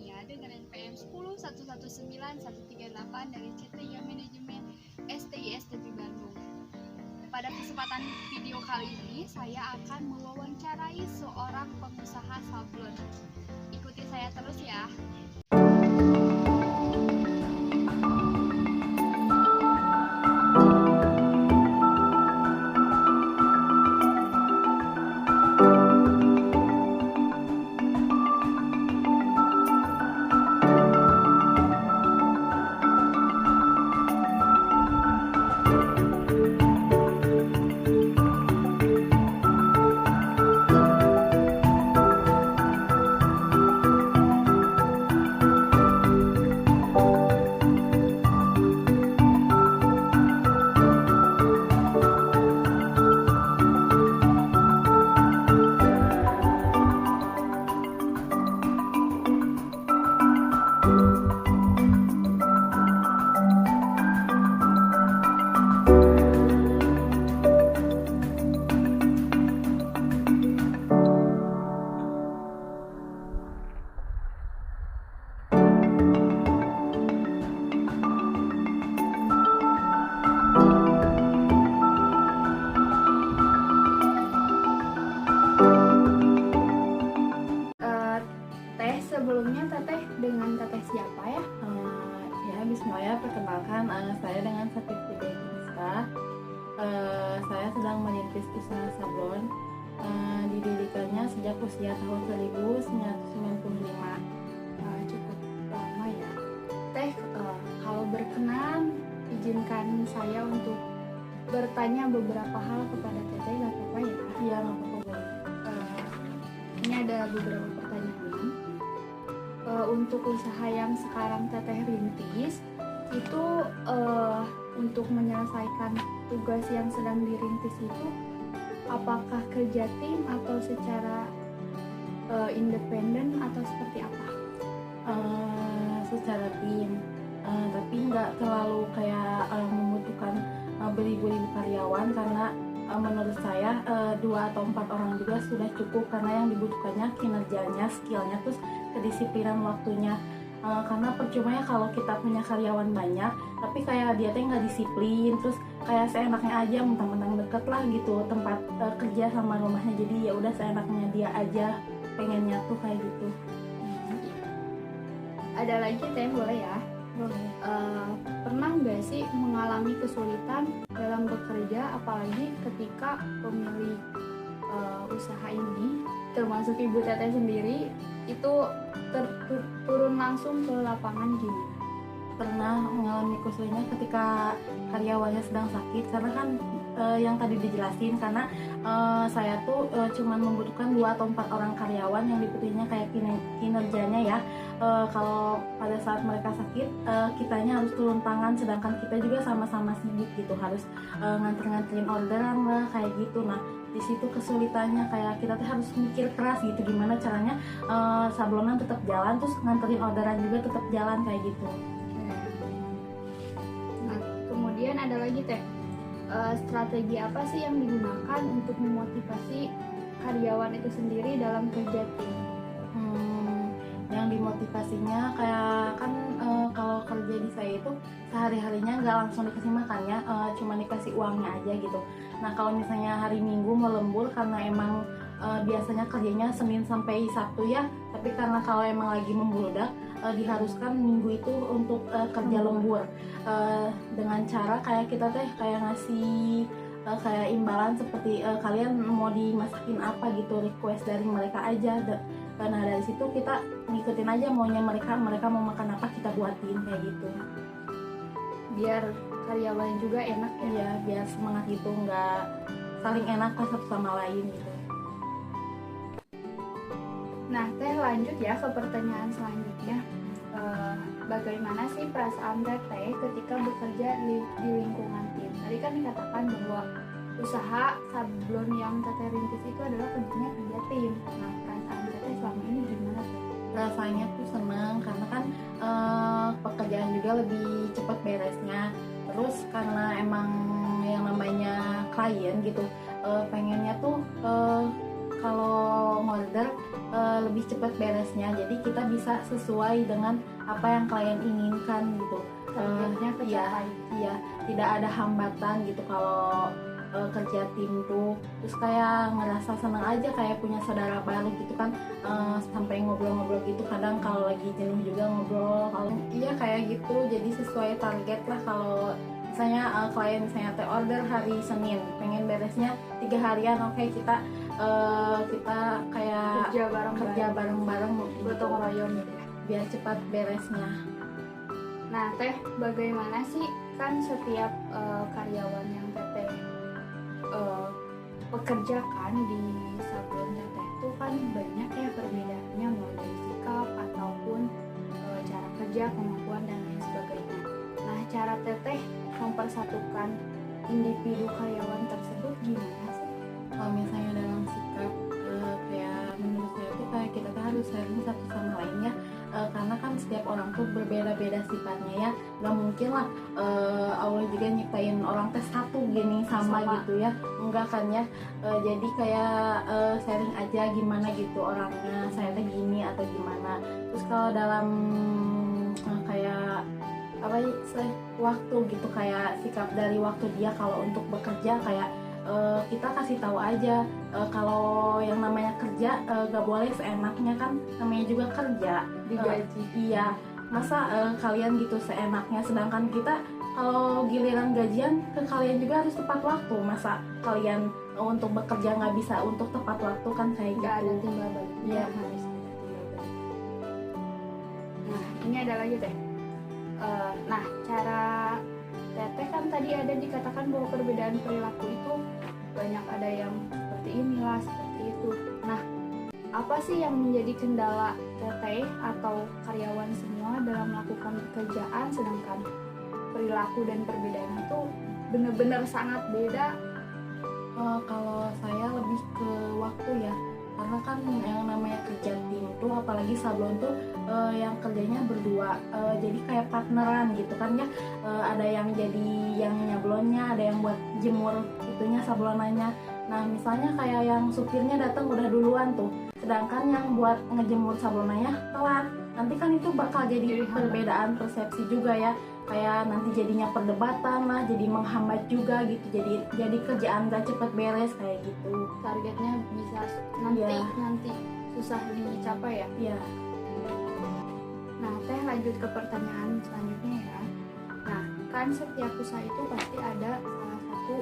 ya dengan NPM 10119138 dari Cetria Manajemen STIS Negeri Bandung. Pada kesempatan video kali ini saya akan mewawancarai seorang pengusaha sablon. Ikuti saya terus ya. Sebelumnya teteh dengan teteh siapa ya? Ya, bismillah, perkenalkan saya dengan Satifti Rizka. Saya sedang merintis usaha sablon. Didirikannya sejak usia tahun 1995. Cukup lama ya. Teh, kalau berkenan izinkan saya untuk bertanya beberapa hal kepada teteh, nggak apa-apa ya? Iya, nggak apa-apa. Ini ada beberapa pertanyaan. Untuk usaha yang sekarang teteh rintis itu untuk menyelesaikan tugas yang sedang dirintis itu apakah kerja tim atau secara independen atau seperti apa? Secara tim, tapi nggak terlalu kayak membutuhkan beribu-ribu karyawan, karena menurut saya 2 atau 4 orang juga sudah cukup, karena yang dibutuhkannya kinerjanya, skillnya, terus kedisiplinan waktunya. Karena percuma ya kalau kita punya karyawan banyak tapi kayak dia tuh nggak disiplin, terus kayak seenaknya aja, mentang-mentang deket lah gitu tempat kerja sama rumahnya, jadi ya udah seenaknya dia aja, pengennya tuh kayak gitu. Ada lagi teh, boleh ya? Boleh. Pernah nggak sih mengalami kesulitan dalam bekerja, apalagi ketika pemilik usaha ini, termasuk ibu teteh sendiri, itu turun langsung ke lapangan gini? Pernah mengalami kesulitan ketika karyawannya sedang sakit, karena kan yang tadi dijelasin, karena saya tuh cuman membutuhkan 2 atau 4 orang karyawan yang dibutuhinnya kayak kinerjanya ya. Kalau pada saat mereka sakit, kitanya harus turun tangan, sedangkan kita juga sama-sama sibuk gitu, harus nganter-nganterin orderan lah kayak gitu. Nah, di situ kesulitannya, kayak kita tuh harus mikir keras gitu gimana caranya sablonan tetap jalan, terus nganterin orderan juga tetap jalan kayak gitu. Nah, kemudian ada lagi teh, strategi apa sih yang digunakan untuk memotivasi karyawan itu sendiri dalam kerja tim? Yang dimotivasinya kayak kan kalau kerja di saya itu sehari-harinya nggak langsung dikasih makan ya, cuma dikasih uangnya aja gitu. Nah, kalau misalnya hari Minggu mau lembur, karena emang biasanya kerjanya Senin sampai Sabtu ya, tapi karena kalau emang lagi membludak diharuskan Minggu itu untuk kerja lembur, dengan cara kayak kita teh kayak ngasih kayak imbalan seperti kalian mau dimasakin apa gitu, request dari mereka aja. Nah, dari situ kita ngikutin aja maunya mereka mau makan apa kita buatin kayak gitu, Biar karyawan juga enak ya? Iya, biar semangat gitu, nggak saling enak lah satu sama lain gitu. Nah teh, lanjut ya ke pertanyaan selanjutnya. Bagaimana sih perasaan teteh ketika bekerja di lingkungan tim? Tadi kan dikatakan bahwa usaha sablon yang teteh rintis itu adalah kerjanya kerja tim. Nah, perasaan teteh selama ini gimana tuh? Rasanya tuh seneng, karena kan pekerjaan juga lebih cepat beresnya. Terus karena emang yang namanya klien gitu, pengennya tuh kalau ngorder lebih cepat beresnya, jadi kita bisa sesuai dengan apa yang klien inginkan gitu. Targetnya kecapai. Iya, tidak ada hambatan gitu kalau kerja tim tuh. Terus kayak ngerasa seneng aja kayak punya saudara baru gitu kan, sampai ngobrol-ngobrol gitu, kadang kalau lagi jenuh juga ngobrol. Kalau iya kayak gitu, jadi sesuai target lah. Kalau misalnya klien misalnya order hari Senin, pengen beresnya 3 harian, oke kita kayak Kerja bareng-bareng gotong royong gitu ya. biar cepat beresnya. Nah Teh, bagaimana sih, kan setiap karyawan yang Teteh pekerjakan di sablon Teteh itu kan banyak ya perbedaannya, mulai dari sikap ataupun cara kerja, kemampuan dan lain sebagainya. Nah cara Teteh mempersatukan individu karyawan tersebut gimana sih? Kalau misalnya dalam sikap, kayak menurut saya tuh kayak kita tuh harus sharing satu sama lain ya, karena kan setiap orang tuh berbeda-beda sifatnya ya, nggak mungkin lah Allah juga nyiptain orang tes satu gini sama gitu ya, enggak kan ya. Jadi kayak sharing aja gimana gitu orangnya, saya tuh gini atau gimana. Terus kalau dalam kayak apa sih, waktu gitu, kayak sikap dari waktu dia kalau untuk bekerja, kayak kita kasih tahu aja kalau yang namanya kerja gak boleh seenaknya, kan namanya juga kerja, Digaji. iya, masa kalian gitu seenaknya, sedangkan kita kalau giliran gajian ke kalian juga harus tepat waktu, masa kalian untuk bekerja nggak bisa untuk tepat waktu, kan kayak Nggak gitu. ada timbal balik. Iya. Harus ada timbal balik. Nah ini ada lagi Teh. Nah cara Teteh kan tadi ada dikatakan bahwa perbedaan perilaku itu banyak, ada yang seperti inilah, seperti itu. Nah apa sih yang menjadi kendala Teteh atau karyawan semua dalam melakukan pekerjaan, sedangkan perilaku dan perbedaan itu benar-benar sangat beda? Kalau saya lebih ke waktu ya, karena kan yang namanya kerja tim tuh, apalagi sablon tuh yang kerjanya berdua, jadi kayak partneran gitu kan ya. Ada yang jadi yang nyablonnya, ada yang buat jemur itunya sablonannya. Nah misalnya kayak yang supirnya datang udah duluan tuh, sedangkan yang buat ngejemur sablonannya telat, nanti kan itu bakal jadi perbedaan persepsi juga ya, kayak nanti jadinya perdebatan lah, jadi menghambat juga gitu, jadi kerjaan gak cepet beres kayak gitu. Targetnya bisa nanti susah dicapai ya. Iya. Nah Teh lanjut ke pertanyaan selanjutnya ya. Nah kan setiap usaha itu pasti ada salah satu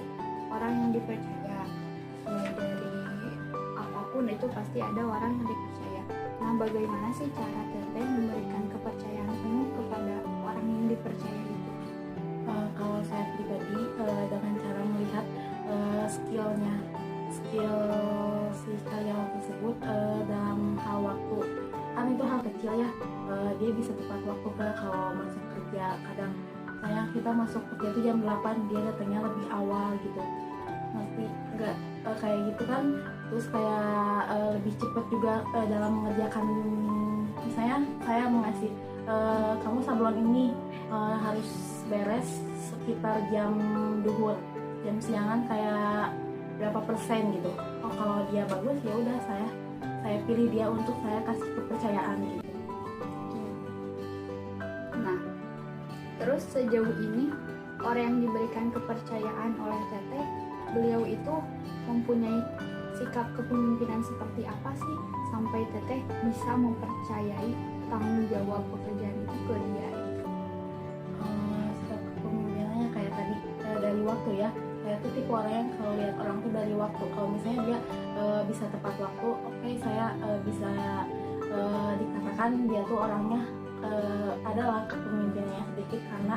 orang yang dipercaya, mulai dari apapun itu pasti ada orang yang dipercaya. Nah bagaimana sih cara Teteh memberikan kepercayaan penuh kepada orang yang dipercaya itu? Kalau saya pribadi dengan cara melihat skillnya, skill si karyawan tersebut dalam hal waktu, kan itu hal kecil ya, dia bisa tepat waktu kalau masuk kerja. Kadang kita masuk kerja itu jam 8, dia datangnya lebih awal gitu, nanti nggak kayak gitu kan. Terus kayak lebih cepat juga dalam mengerjakan, misalnya saya mengasih kamu sablon ini harus beres sekitar jam duhur, jam siangan kayak berapa persen gitu. Kalau dia bagus ya udah saya pilih dia untuk saya kasih kepercayaan gitu. Nah terus sejauh ini orang yang diberikan kepercayaan oleh Teteh, beliau itu mempunyai sikap kepemimpinan seperti apa sih sampai Teteh bisa mempercayai tanggung jawab pekerjaan itu ke dia? Sikap kepemimpinannya kayak tadi, dari waktu ya. Saya tuh tipe orang yang kalau lihat orang tuh dari waktu. Kalau misalnya dia bisa tepat waktu, oke, saya bisa dikatakan dia tuh orangnya adalah kepemimpinannya sedikit, karena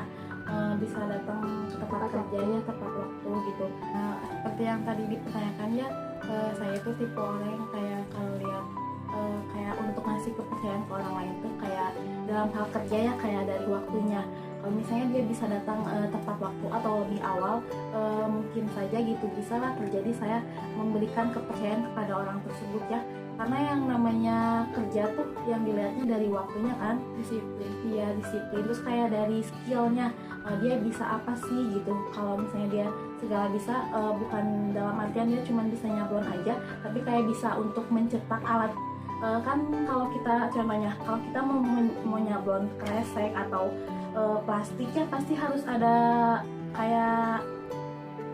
bisa datang ke tempat kerjanya tepat waktu gitu. Seperti yang tadi dipertanyakan ya, saya tuh tipe orang yang kayak kalau lihat kayak untuk ngasih kepercayaan ke orang lain tuh kayak dalam hal kerja ya, kayak dari waktunya. Kalau misalnya dia bisa datang tepat waktu atau lebih awal, mungkin saja gitu bisa lah terjadi saya memberikan kepercayaan kepada orang tersebut ya, karena yang namanya kerja tuh yang dilihatnya dari waktunya kan, disiplin. Iya, disiplin. Terus kayak dari skillnya, dia bisa apa sih gitu. Kalau misalnya dia segala bisa, bukan dalam artian dia cuma bisa nyablon aja, tapi kayak bisa untuk mencetak alat Kan kalau kita contohnya kalau kita mau nyablon kresek atau plastiknya pasti harus ada kayak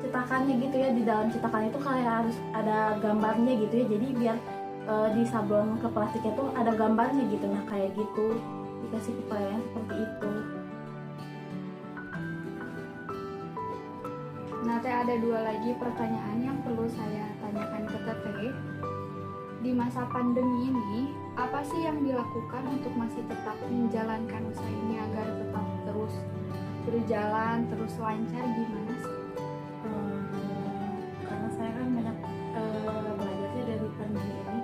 cetakannya gitu ya, di dalam cetakan itu kayak harus ada gambarnya gitu ya, jadi biar di sablon ke plastiknya tuh ada gambarnya gitu. Nah kayak gitu dikasih kepercayaan seperti itu. Nah, Teh, ada 2 lagi pertanyaan yang perlu saya tanyakan ke Teteh. Di masa pandemi ini, apa sih yang dilakukan untuk masih tetap menjalankan usaha ini agar tetap terus berjalan, terus lancar, gimana sih? Karena saya kan banyak belajarnya dari pandemi ini,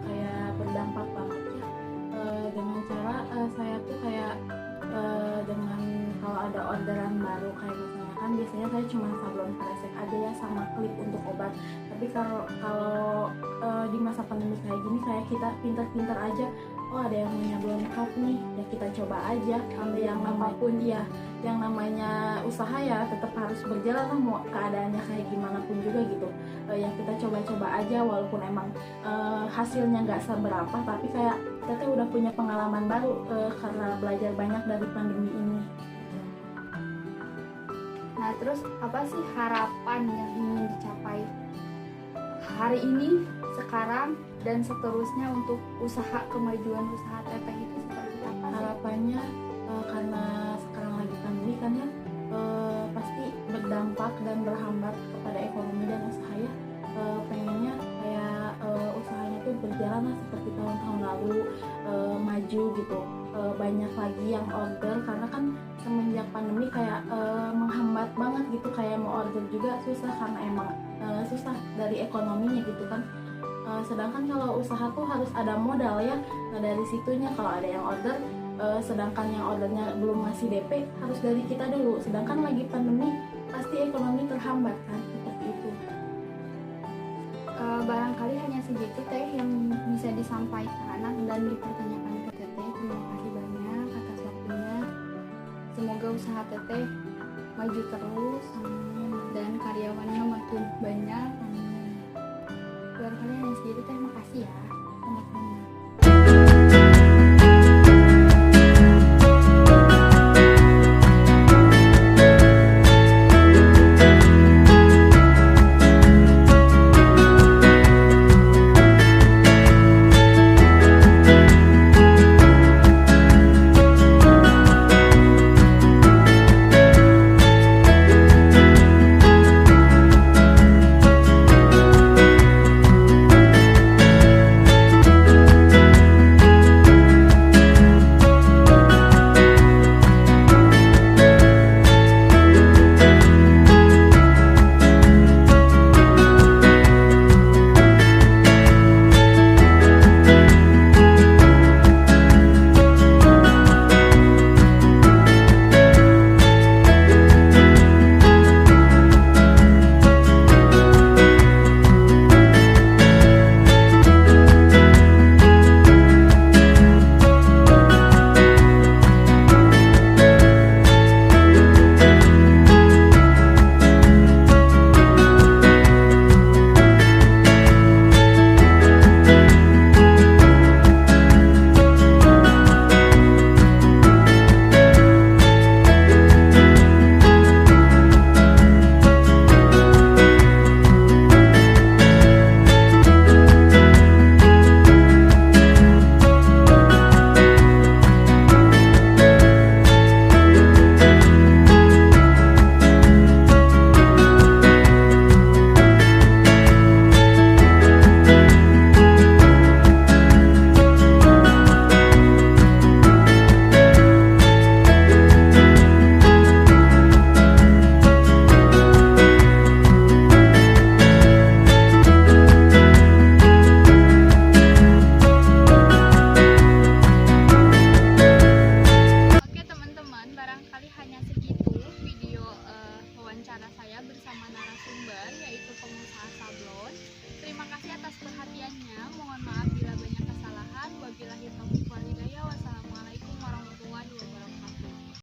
kayak berdampak banget ya, dengan cara saya tuh kayak dengan kalau ada orderan baru kayak misalnya kan biasanya saya cuma sablon kresek aja ya sama klip untuk obat, tapi kalau di masa pandemi kayak gini kayak kita pintar-pintar aja, oh ada yang mau nyablon cup nih ya kita coba aja, ada yang apapun ya, yang namanya usaha ya tetap harus berjalan lah mau keadaannya kayak gimana pun juga gitu. Yang kita coba-coba aja walaupun emang hasilnya nggak seberapa, tapi kayak kita tuh udah punya pengalaman baru karena belajar banyak dari pandemi ini. Nah, terus apa sih harapan yang ingin dicapai hari ini, sekarang, dan seterusnya untuk usaha kemajuan usaha Teteh itu seperti apa sih? Harapannya karena sekarang lagi pandemi kan ya, pasti berdampak dan berhambat kepada ekonomi dan usaha ya. Pengennya kayak usahanya tuh berjalan lah seperti tahun-tahun lalu, maju gitu, banyak lagi yang order karena kan semenjak pandemi kayak menghambat banget gitu, kayak mau order juga susah karena emang susah dari ekonominya gitu kan. Sedangkan kalau usaha tuh harus ada modal ya. Nah dari situnya kalau ada yang order, sedangkan yang ordernya belum masih DP harus dari kita dulu. Sedangkan lagi pandemi pasti ekonomi terhambat kan, seperti itu. Barangkali hanya segitu Teh yang bisa disampaikan dan dipertanyakan ke Teteh. Terima kasih banyak atas waktunya. Semoga usaha Teteh maju terus, dan karyawannya makin banyak. Barangkali hanya segitu Teh, makasih ya. Sama-sama.